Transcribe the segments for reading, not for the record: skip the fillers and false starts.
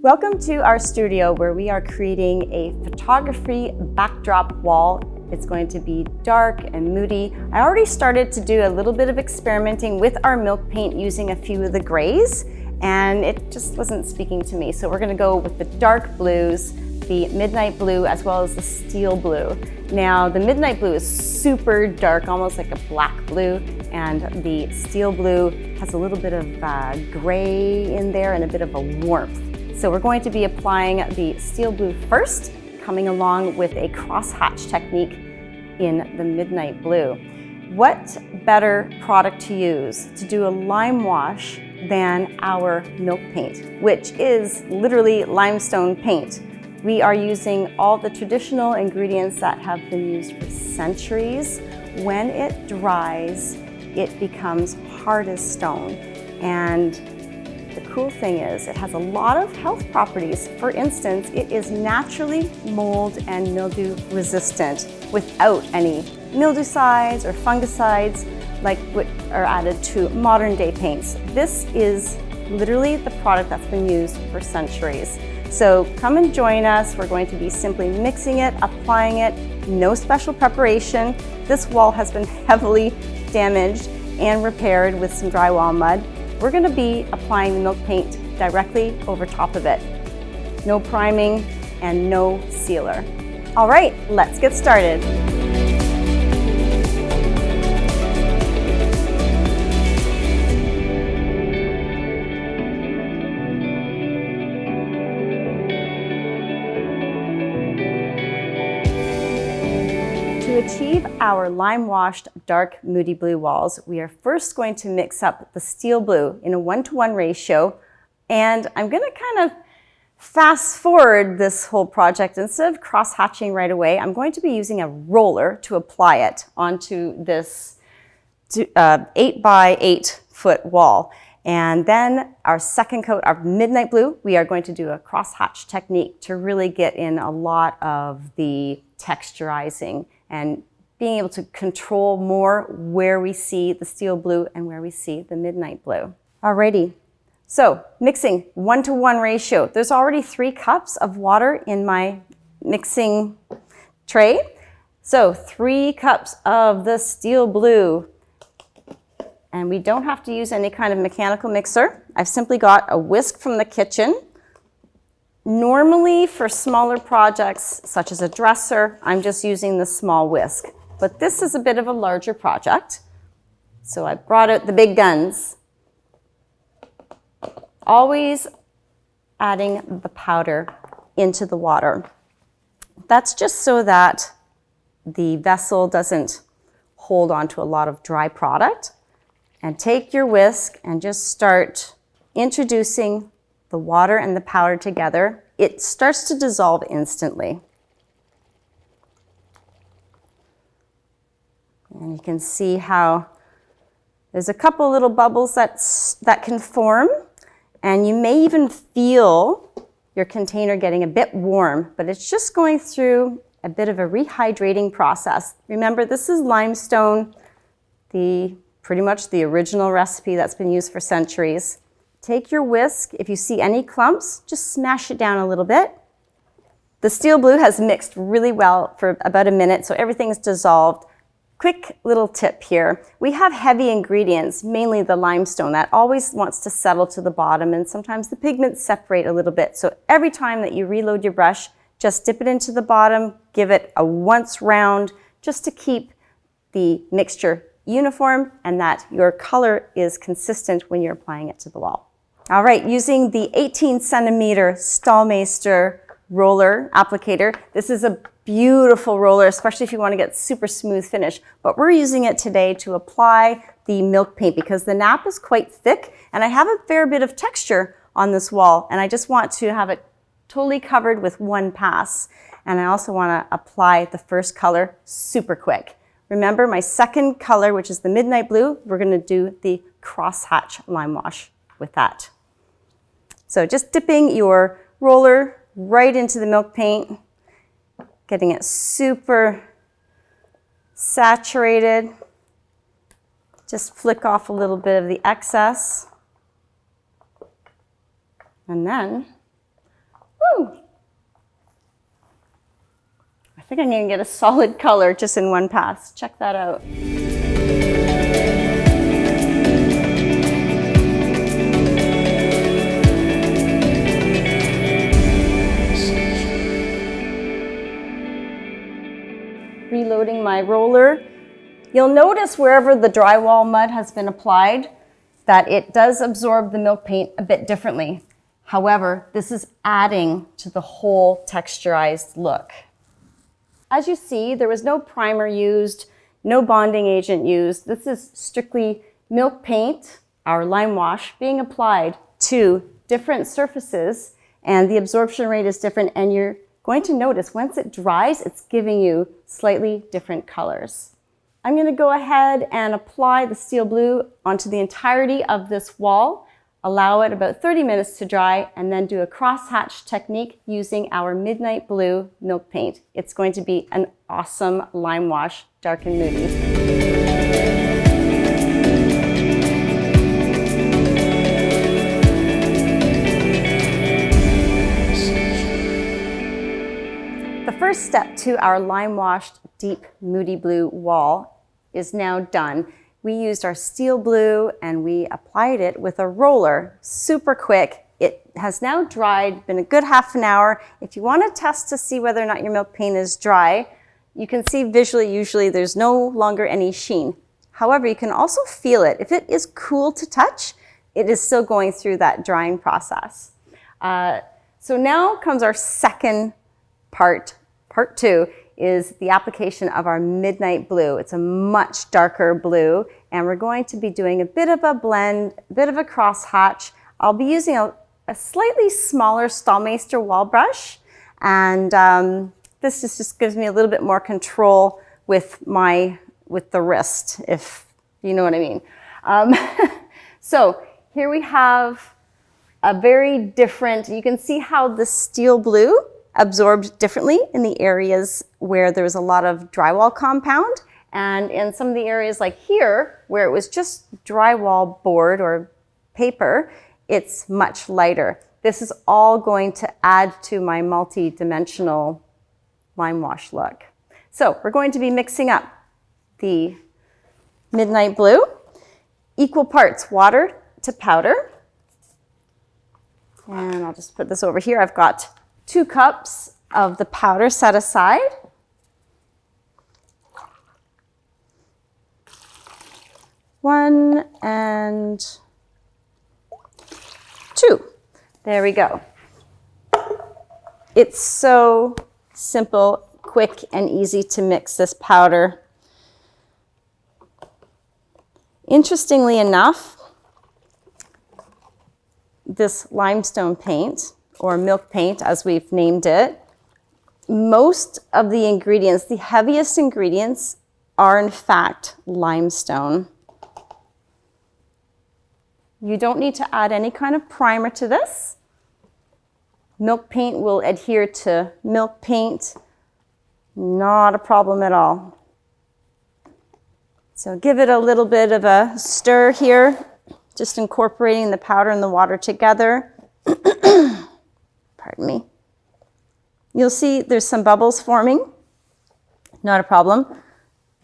Welcome to our studio where we are creating a photography backdrop wall. It's going to be dark and moody. I already started to do a little bit of experimenting with our milk paint using a few of the grays, and it just wasn't speaking to me. So we're gonna go with the dark blues, the midnight blue, as well as the steel blue. Now, the midnight blue is super dark, almost like a black blue, and the steel blue has a little bit of gray in there and a bit of a warmth. So we're going to be applying the steel blue first, coming along with a crosshatch technique in the midnight blue. What better product to use to do a lime wash than our milk paint, which is literally limestone paint. We are using all the traditional ingredients that have been used for centuries. When it dries, it becomes hard as stone. And the cool thing is it has a lot of health properties. For instance, it is naturally mold and mildew resistant without any mildewcides or fungicides like what are added to modern day paints. This is literally the product that's been used for centuries. So come and join us. We're going to be simply mixing it, applying it, no special preparation. This wall has been heavily damaged and repaired with some drywall mud. We're going to be applying the milk paint directly over top of it. No priming and no sealer. All right, let's get started. To achieve our lime-washed dark moody blue walls, we are first going to mix up the steel blue in a 1-to-1 ratio. And I'm going to kind of fast forward this whole project. Instead of cross-hatching right away, I'm going to be using a roller to apply it onto this 8 by 8 foot wall. And then our second coat, our midnight blue, we are going to do a cross-hatch technique to really get in a lot of the texturizing and being able to control more where we see the steel blue and where we see the midnight blue. Alrighty, so mixing 1-to-1 ratio. There's already 3 cups of water in my mixing tray. So 3 cups of the steel blue. And we don't have to use any kind of mechanical mixer. I've simply got a whisk from the kitchen. Normally for smaller projects, such as a dresser, I'm just using the small whisk. But this is a bit of a larger project, so I brought out the big guns. Always adding the powder into the water. That's just so that the vessel doesn't hold on to a lot of dry product. And take your whisk and just start introducing the water and the powder together. It starts to dissolve instantly. And you can see how there's a couple little bubbles that can form, and you may even feel your container getting a bit warm, but it's just going through a bit of a rehydrating process. Remember, this is limestone, pretty much the original recipe that's been used for centuries. Take your whisk. If you see any clumps, just smash it down a little bit. The steel blue has mixed really well for about a minute, so everything's dissolved. Quick little tip here. We have heavy ingredients, mainly the limestone, that always wants to settle to the bottom, and sometimes the pigments separate a little bit. So every time that you reload your brush, just dip it into the bottom, give it a once round, just to keep the mixture uniform and that your color is consistent when you're applying it to the wall. All right, using the 18 centimeter Stahlmeister roller applicator. This is a beautiful roller, especially if you want to get super smooth finish. But we're using it today to apply the milk paint because the nap is quite thick and I have a fair bit of texture on this wall, and I just want to have it totally covered with one pass. And I also want to apply the first color super quick. Remember, my second color, which is the midnight blue, we're going to do the crosshatch lime wash with that. So just dipping your roller right into the milk paint, getting it super saturated. Just flick off a little bit of the excess. And then Woo! I think I'm gonna get a solid color just in one pass. Check that out. Reloading my roller. You'll notice wherever the drywall mud has been applied that it does absorb the milk paint a bit differently. However, this is adding to the whole texturized look. As you see, there was no primer used, no bonding agent used. This is strictly milk paint, our Limewash, being applied to different surfaces, and the absorption rate is different, and you're going to notice once it dries, it's giving you slightly different colors. I'm going to go ahead and apply the steel blue onto the entirety of this wall, allow it about 30 minutes to dry, and then do a crosshatch technique using our midnight blue milk paint. It's going to be an awesome Limewash dark and moody. The first step to our Limewashed deep moody blue wall is now done. We used our steel blue and we applied it with a roller, super quick. It has now dried, been a good half an hour. If you want to test to see whether or not your milk paint is dry, you can see visually, usually there's no longer any sheen. However, you can also feel it. If it is cool to touch, it is still going through that drying process. So now comes our second part. Part two is the application of our midnight blue. It's a much darker blue, and we're going to be doing a bit of a blend, a bit of a crosshatch. I'll be using a slightly smaller Stahlmeister wall brush, and this just gives me a little bit more control with the wrist, if you know what I mean. So here we have a very different, you can see how the steel blue absorbed differently in the areas where there was a lot of drywall compound, and in some of the areas like here where it was just drywall board or paper, it's much lighter. This is all going to add to my multi-dimensional Limewash look. So we're going to be mixing up the midnight blue, equal parts water to powder, and I'll just put this over here. I've got 2 cups of the powder set aside. One and 2. There we go. It's so simple, quick, and easy to mix this powder. Interestingly enough, this limestone paint, or milk paint as we've named it, most of the ingredients, the heaviest ingredients, are in fact limestone. You don't need to add any kind of primer to this. Milk paint will adhere to milk paint, not a problem at all. So give it a little bit of a stir here, just incorporating the powder and the water together. Pardon me. You'll see there's some bubbles forming. Not a problem.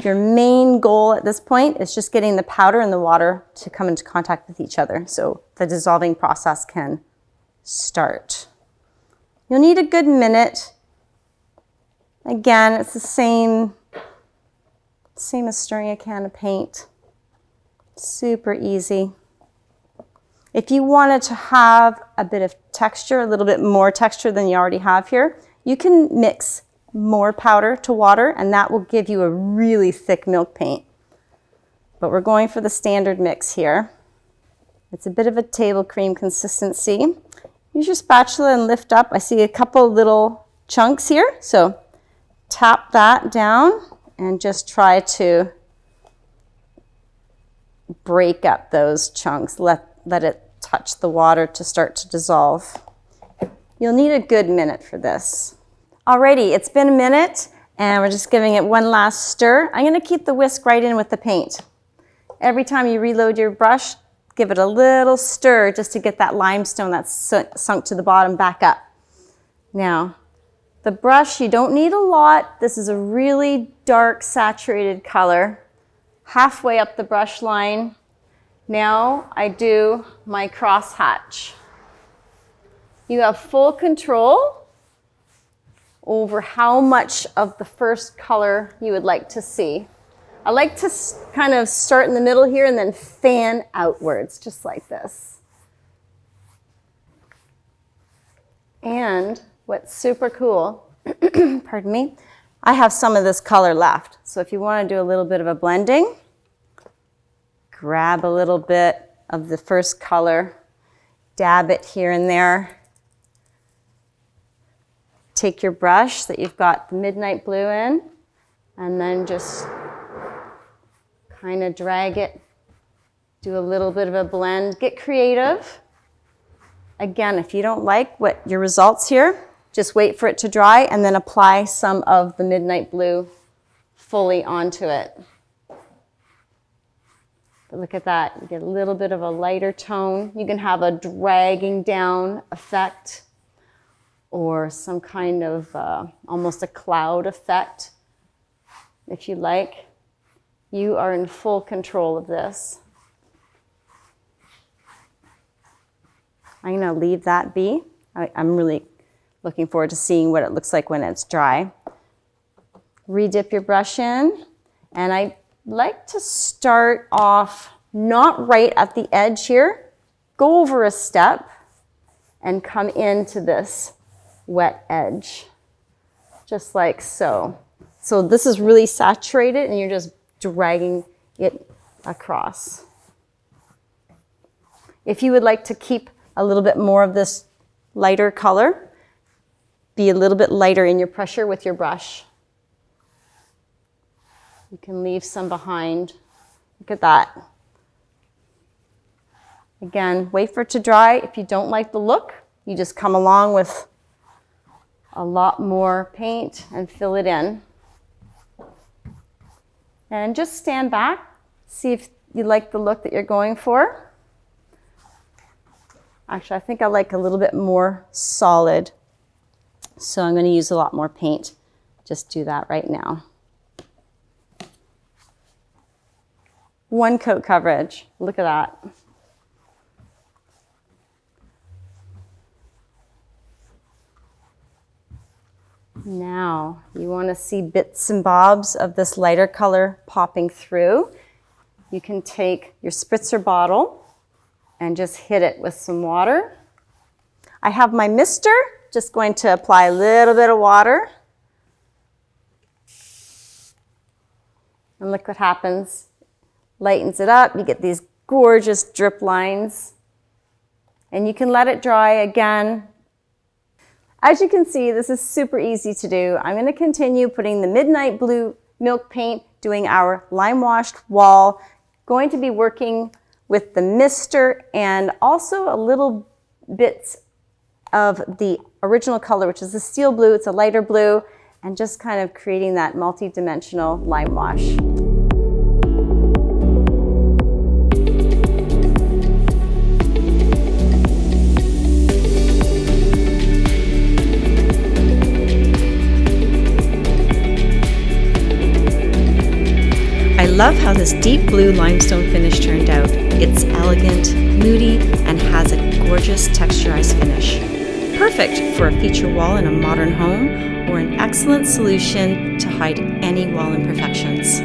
Your main goal at this point is just getting the powder and the water to come into contact with each other so the dissolving process can start. You'll need a good minute. Again, it's the same as stirring a can of paint. Super easy. If you wanted to have a bit of texture, a little bit more texture than you already have here, you can mix more powder to water, and that will give you a really thick milk paint. But we're going for the standard mix here. It's a bit of a table cream consistency. Use your spatula and lift up. I see a couple little chunks here, so tap that down and just try to break up those chunks. Let it touch the water to start to dissolve. You'll need a good minute for this. Alrighty, it's been a minute and we're just giving it one last stir. I'm going to keep the whisk right in with the paint. Every time you reload your brush, give it a little stir just to get that limestone that's sunk to the bottom back up. Now, the brush, you don't need a lot. This is a really dark, saturated color. Halfway up the brush line. Now I do my crosshatch. You have full control over how much of the first color you would like to see. I like to kind of start in the middle here and then fan outwards, just like this. And what's super cool, pardon me, I have some of this color left. So if you want to do a little bit of a blending, grab a little bit of the first color, dab it here and there. Take your brush that you've got the midnight blue in, and then just kind of drag it, do a little bit of a blend, get creative. Again, if you don't like what your results here, just wait for it to dry and then apply some of the midnight blue fully onto it. But look at that, you get a little bit of a lighter tone. You can have a dragging down effect or some kind of almost a cloud effect, if you like. You are in full control of this. I'm going to leave that be. I'm really looking forward to seeing what it looks like when it's dry. Redip your brush in, and I like to start off not right at the edge here. Go over a step and come into this wet edge, just like so. So this is really saturated and you're just dragging it across. If you would like to keep a little bit more of this lighter color, be a little bit lighter in your pressure with your brush. You can leave some behind. Look at that. Again, wait for it to dry. If you don't like the look, you just come along with a lot more paint and fill it in. And just stand back, see if you like the look that you're going for. Actually, I think I like a little bit more solid, so I'm going to use a lot more paint. Just do that right now. One coat coverage. Look at that. Now, you want to see bits and bobs of this lighter color popping through. You can take your spritzer bottle and just hit it with some water. I have my mister, just going to apply a little bit of water. And look what happens. Lightens it up, you get these gorgeous drip lines. And you can let it dry again. As you can see, this is super easy to do. I'm going to continue putting the midnight blue milk paint, doing our lime washed wall. Going to be working with the mister and also a little bits of the original color, which is the steel blue. It's a lighter blue, and just kind of creating that multi-dimensional lime wash. I love how this deep blue limestone finish turned out. It's elegant, moody, and has a gorgeous texturized finish. Perfect for a feature wall in a modern home or an excellent solution to hide any wall imperfections.